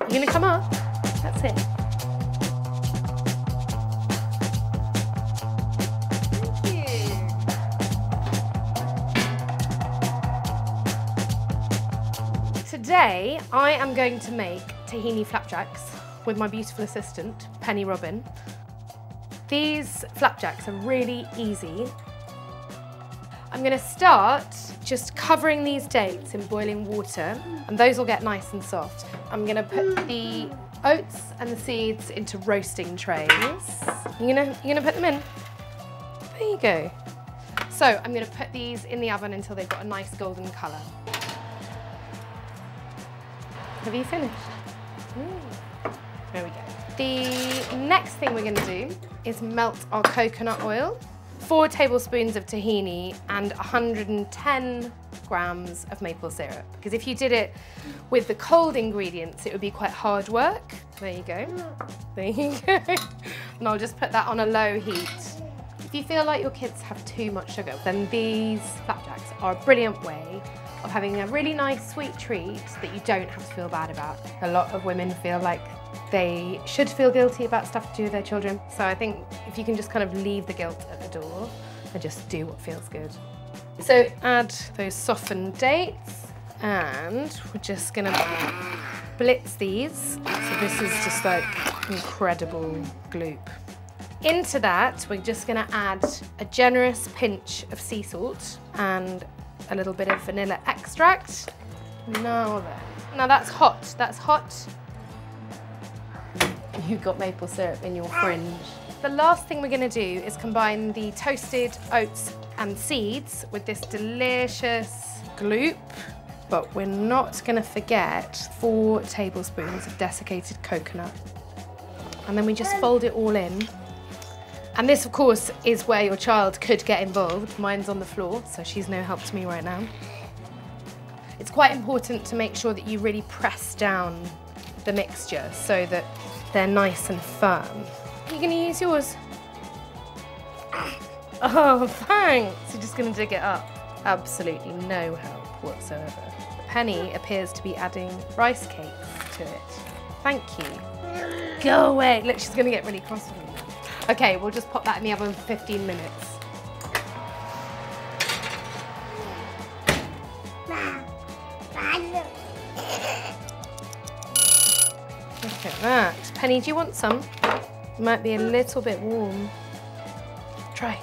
You're gonna come up. That's it. Thank you. Today, I am going to make tahini flapjacks with my beautiful assistant, Penny Robin. These flapjacks are really easy. I'm gonna start just covering these dates in boiling water, and those will get nice and soft. I'm gonna put the oats and the seeds into roasting trays. You're gonna put them in? There you go. So I'm gonna put these in the oven until they've got a nice golden colour. Have you finished? There we go. The next thing we're gonna do is melt our coconut oil. 4 tablespoons of tahini and 110 grams of maple syrup. Because if you did it with the cold ingredients, it would be quite hard work. There you go. There you go. And I'll just put that on a low heat. If you feel like your kids have too much sugar, then these flapjacks are a brilliant way of having a really nice sweet treat that you don't have to feel bad about. A lot of women feel like they should feel guilty about stuff to do with their children. So I think if you can just kind of leave the guilt at the door and just do what feels good. So add those softened dates, and we're just gonna blitz these. So this is just like incredible gloop. Into that, we're just gonna add a generous pinch of sea salt and a little bit of vanilla extract. Now that's hot, that's hot. You've got maple syrup in your fringe. The last thing we're gonna do is combine the toasted oats and seeds with this delicious gloop, but we're not gonna forget 4 tablespoons of desiccated coconut. And then we just fold it all in. And this, of course, is where your child could get involved. Mine's on the floor, so she's no help to me right now. It's quite important to make sure that you really press down the mixture so that they're nice and firm. You're gonna use yours? Oh, thanks. You're just gonna dig it up. Absolutely no help whatsoever. Penny appears to be adding rice cakes to it. Thank you. Go away. Look, she's gonna get really cross with me. Okay, we'll just pop that in the oven for 15 minutes. Look at that. Penny, do you want some? It might be a little bit warm. Try.